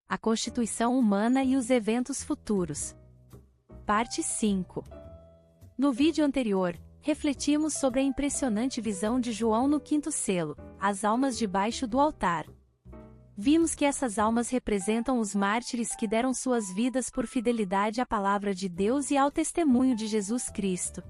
A constituição humana e os eventos futuros. Parte 5. No vídeo anterior, refletimos sobre a impressionante visão de João no quinto selo, as almas debaixo do altar. Vimos que essas almas representam os mártires que deram suas vidas por fidelidade à palavra de Deus e ao testemunho de Jesus Cristo.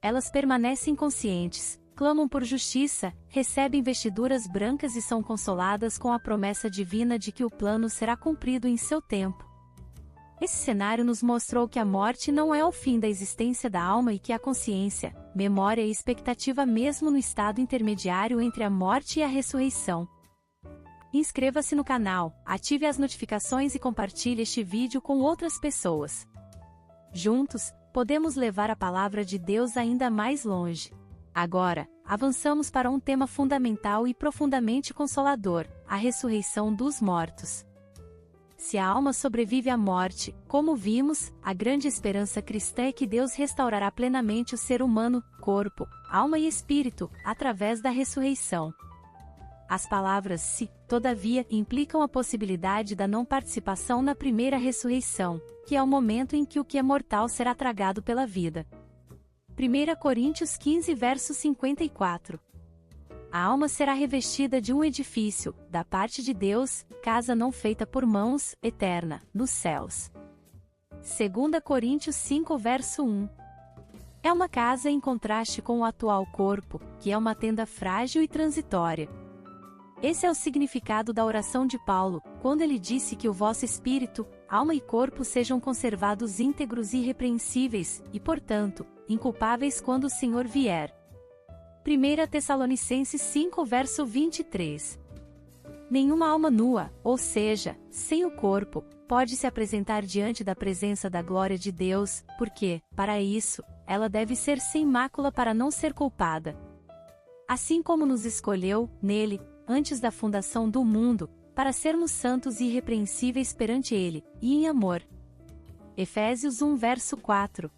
Elas permanecem conscientes, clamam por justiça, recebem vestiduras brancas e são consoladas com a promessa divina de que o plano será cumprido em seu tempo. Esse cenário nos mostrou que a morte não é o fim da existência da alma e que a consciência, memória e expectativa mesmo no estado intermediário entre a morte e a ressurreição. Inscreva-se no canal, ative as notificações e compartilhe este vídeo com outras pessoas. Juntos, podemos levar a palavra de Deus ainda mais longe. Agora, avançamos para um tema fundamental e profundamente consolador, a ressurreição dos mortos. Se a alma sobrevive à morte, como vimos, a grande esperança cristã é que Deus restaurará plenamente o ser humano, corpo, alma e espírito, através da ressurreição. As palavras se, todavia, implicam a possibilidade da não participação na primeira ressurreição, que é o momento em que o que é mortal será tragado pela vida. 1 Coríntios 15 verso 54. A alma será revestida de um edifício, da parte de Deus, casa não feita por mãos, eterna, nos céus. 2 Coríntios 5 verso 1. É uma casa em contraste com o atual corpo, que é uma tenda frágil e transitória. Esse é o significado da oração de Paulo, quando ele disse que o vosso espírito, alma e corpo sejam conservados íntegros e irrepreensíveis, e portanto, inculpáveis quando o Senhor vier. 1 Tessalonicenses 5 verso 23. Nenhuma alma nua, ou seja, sem o corpo, pode se apresentar diante da presença da glória de Deus, porque, para isso, ela deve ser sem mácula para não ser culpada. Assim como nos escolheu, nele, antes da fundação do mundo, para sermos santos e irrepreensíveis perante ele, e em amor. Efésios 1 verso 4.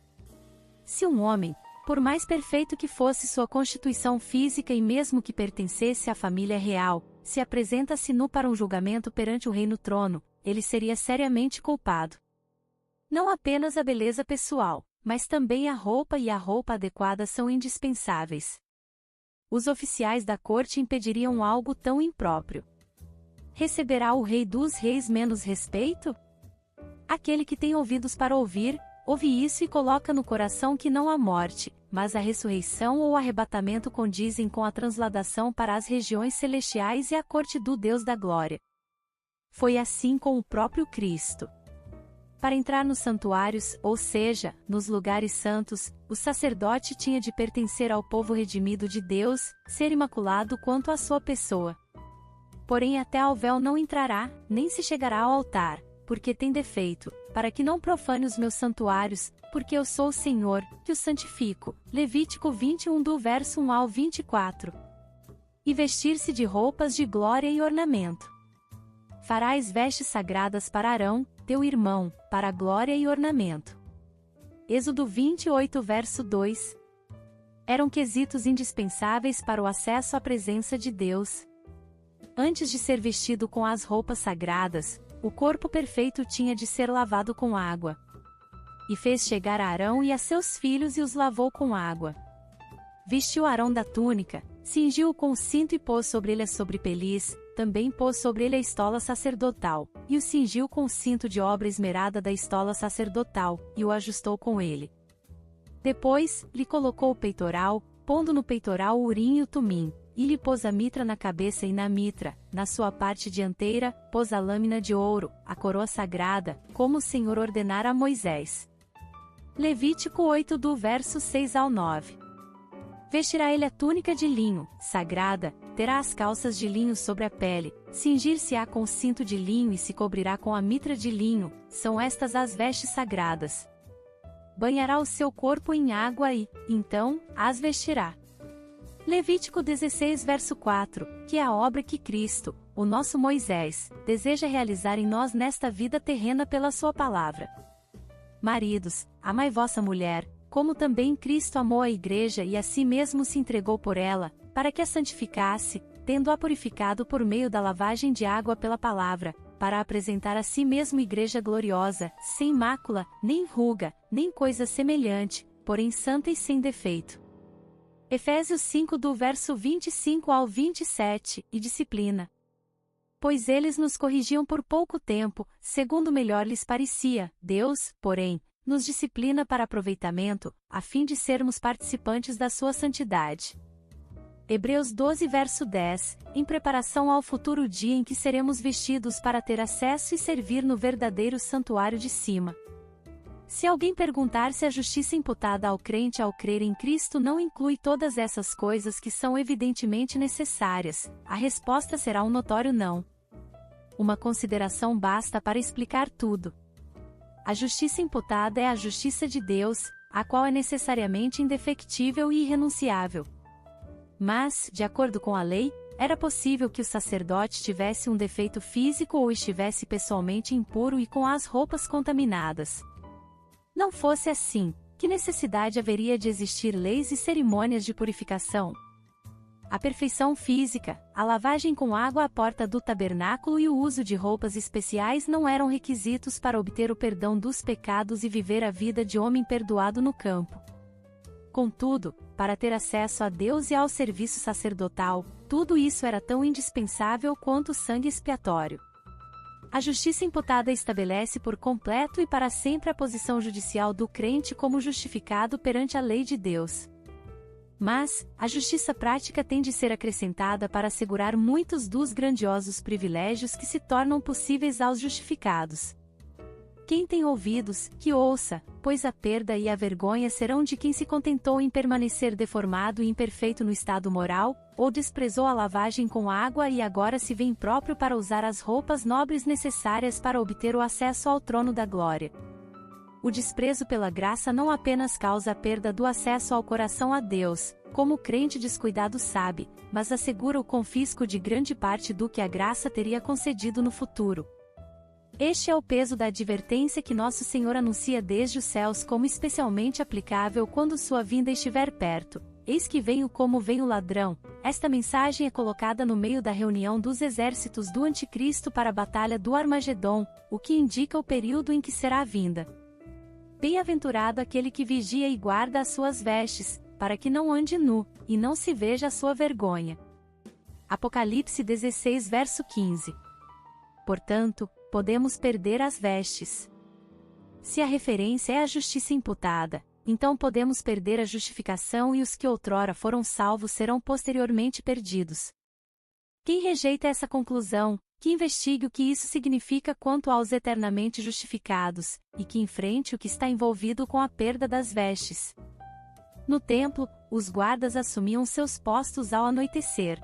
Se um homem, por mais perfeito que fosse sua constituição física e mesmo que pertencesse à família real, se apresenta-se nu para um julgamento perante o reino-trono, ele seria seriamente culpado. Não apenas a beleza pessoal, mas também a roupa e a roupa adequada são indispensáveis. Os oficiais da corte impediriam algo tão impróprio. Receberá o Rei dos Reis menos respeito? Aquele que tem ouvidos para ouvir, ouve isso e coloca no coração que não há morte, mas a ressurreição ou arrebatamento condizem com a transladação para as regiões celestiais e a corte do Deus da glória. Foi assim com o próprio Cristo. Para entrar nos santuários, ou seja, nos lugares santos, o sacerdote tinha de pertencer ao povo redimido de Deus, ser imaculado quanto à sua pessoa. Porém até ao véu não entrará, nem se chegará ao altar, porque tem defeito, para que não profane os meus santuários, porque eu sou o Senhor, que o santifico. Levítico 21 do verso 1 ao 24. E vestir-se de roupas de glória e ornamento. Farás vestes sagradas para Arão, teu irmão, para glória e ornamento. Êxodo 28 verso 2. Eram quesitos indispensáveis para o acesso à presença de Deus. Antes de ser vestido com as roupas sagradas, o corpo perfeito tinha de ser lavado com água. E fez chegar a Arão e a seus filhos e os lavou com água. Vestiu Arão da túnica, cingiu-o com o cinto e pôs sobre ele a sobrepeliz, também pôs sobre ele a estola sacerdotal, e o cingiu com o cinto de obra esmerada da estola sacerdotal, e o ajustou com ele. Depois, lhe colocou o peitoral, pondo no peitoral o urim e o tumim, e lhe pôs a mitra na cabeça e na mitra, na sua parte dianteira, pôs a lâmina de ouro, a coroa sagrada, como o Senhor ordenara a Moisés. Levítico 8 do verso 6 ao 9. Vestirá ele a túnica de linho, sagrada, terá as calças de linho sobre a pele, cingir-se-á com o cinto de linho e se cobrirá com a mitra de linho, são estas as vestes sagradas. Banhará o seu corpo em água e, então, as vestirá. Levítico 16 verso 4, que é a obra que Cristo, o nosso Moisés, deseja realizar em nós nesta vida terrena pela sua palavra. Maridos, amai vossa mulher, como também Cristo amou a igreja e a si mesmo se entregou por ela, para que a santificasse, tendo-a purificado por meio da lavagem de água pela palavra, para apresentar a si mesmo igreja gloriosa, sem mácula, nem ruga, nem coisa semelhante, porém santa e sem defeito. Efésios 5 do verso 25 ao 27, e disciplina. Pois eles nos corrigiam por pouco tempo, segundo melhor lhes parecia, Deus, porém, nos disciplina para aproveitamento, a fim de sermos participantes da sua santidade. Hebreus 12 verso 10, em preparação ao futuro dia em que seremos vestidos para ter acesso e servir no verdadeiro santuário de cima. Se alguém perguntar se a justiça imputada ao crente ao crer em Cristo não inclui todas essas coisas que são evidentemente necessárias, a resposta será um notório não. Uma consideração basta para explicar tudo. A justiça imputada é a justiça de Deus, a qual é necessariamente indefectível e irrenunciável. Mas, de acordo com a lei, era possível que o sacerdote tivesse um defeito físico ou estivesse pessoalmente impuro e com as roupas contaminadas. Não fosse assim, que necessidade haveria de existir leis e cerimônias de purificação? A perfeição física, a lavagem com água à porta do tabernáculo e o uso de roupas especiais não eram requisitos para obter o perdão dos pecados e viver a vida de homem perdoado no campo. Contudo, para ter acesso a Deus e ao serviço sacerdotal, tudo isso era tão indispensável quanto o sangue expiatório. A justiça imputada estabelece por completo e para sempre a posição judicial do crente como justificado perante a lei de Deus. Mas, a justiça prática tem de ser acrescentada para assegurar muitos dos grandiosos privilégios que se tornam possíveis aos justificados. Quem tem ouvidos, que ouça, pois a perda e a vergonha serão de quem se contentou em permanecer deformado e imperfeito no estado moral, ou desprezou a lavagem com água e agora se vê impróprio para usar as roupas nobres necessárias para obter o acesso ao trono da glória. O desprezo pela graça não apenas causa a perda do acesso ao coração a Deus, como o crente descuidado sabe, mas assegura o confisco de grande parte do que a graça teria concedido no futuro. Este é o peso da advertência que nosso Senhor anuncia desde os céus como especialmente aplicável quando sua vinda estiver perto. Eis que venho como vem o ladrão. Esta mensagem é colocada no meio da reunião dos exércitos do Anticristo para a batalha do Armagedon, o que indica o período em que será a vinda. Bem-aventurado aquele que vigia e guarda as suas vestes, para que não ande nu, e não se veja a sua vergonha. Apocalipse 16 verso 15. Portanto, podemos perder as vestes. Se a referência é a justiça imputada, então podemos perder a justificação e os que outrora foram salvos serão posteriormente perdidos. Quem rejeita essa conclusão, que investigue o que isso significa quanto aos eternamente justificados, e que enfrente o que está envolvido com a perda das vestes. No templo, os guardas assumiam seus postos ao anoitecer.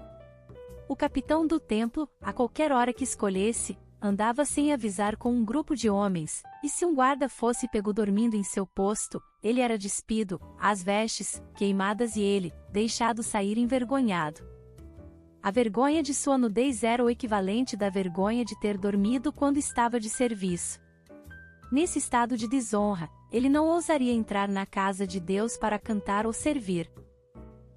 O capitão do templo, a qualquer hora que escolhesse, andava sem avisar com um grupo de homens, e se um guarda fosse pego dormindo em seu posto, ele era despido, as vestes, queimadas e ele, deixado sair envergonhado. A vergonha de sua nudez era o equivalente da vergonha de ter dormido quando estava de serviço. Nesse estado de desonra, ele não ousaria entrar na casa de Deus para cantar ou servir.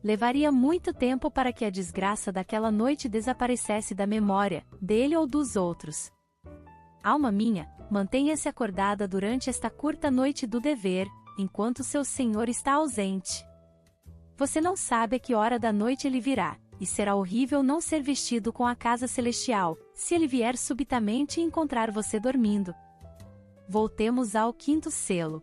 Levaria muito tempo para que a desgraça daquela noite desaparecesse da memória, dele ou dos outros. Alma minha, mantenha-se acordada durante esta curta noite do dever, enquanto seu Senhor está ausente. Você não sabe a que hora da noite ele virá, e será horrível não ser vestido com a casa celestial, se ele vier subitamente e encontrar você dormindo. Voltemos ao quinto selo.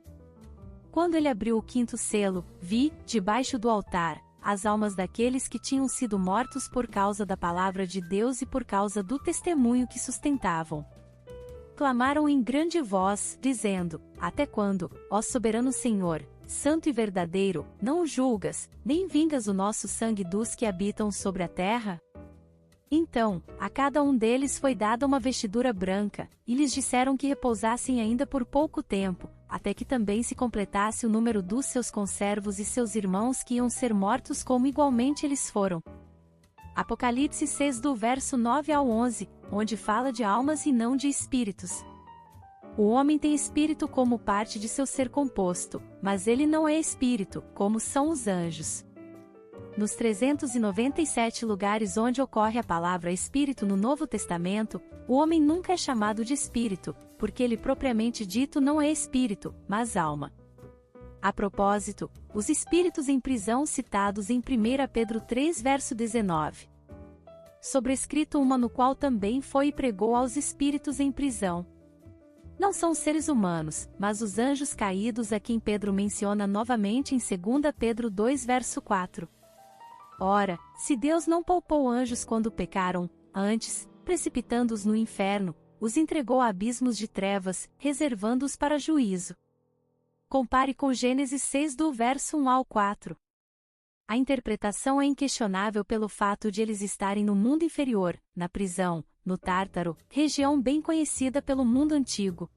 Quando ele abriu o quinto selo, vi, debaixo do altar, as almas daqueles que tinham sido mortos por causa da palavra de Deus e por causa do testemunho que sustentavam. Clamaram em grande voz, dizendo: Até quando, ó soberano Senhor, santo e verdadeiro, não o julgas, nem vingas o nosso sangue dos que habitam sobre a terra? Então, a cada um deles foi dada uma vestidura branca, e lhes disseram que repousassem ainda por pouco tempo, até que também se completasse o número dos seus conservos e seus irmãos que iam ser mortos como igualmente eles foram. Apocalipse 6 do verso 9 ao 11, onde fala de almas e não de espíritos. O homem tem espírito como parte de seu ser composto, mas ele não é espírito, como são os anjos. Nos 397 lugares onde ocorre a palavra espírito no Novo Testamento, o homem nunca é chamado de espírito, porque ele propriamente dito não é espírito, mas alma. A propósito, os espíritos em prisão citados em 1 Pedro 3 verso 19. Sobrescrito uma no qual também foi e pregou aos espíritos em prisão. Não são seres humanos, mas os anjos caídos a quem Pedro menciona novamente em 2 Pedro 2 verso 4. Ora, se Deus não poupou anjos quando pecaram, antes, precipitando-os no inferno, os entregou a abismos de trevas, reservando-os para juízo. Compare com Gênesis 6 do verso 1 ao 4. A interpretação é inquestionável pelo fato de eles estarem no mundo inferior, na prisão, no Tártaro, região bem conhecida pelo mundo antigo.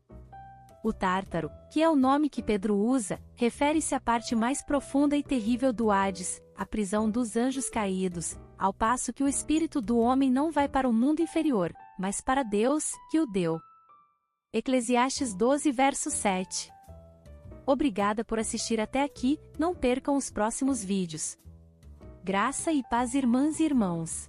O Tártaro, que é o nome que Pedro usa, refere-se à parte mais profunda e terrível do Hades, a prisão dos anjos caídos, ao passo que o espírito do homem não vai para o mundo inferior, mas para Deus, que o deu. Eclesiastes 12 verso 7. Obrigada por assistir até aqui, não percam os próximos vídeos. Graça e paz, irmãs e irmãos.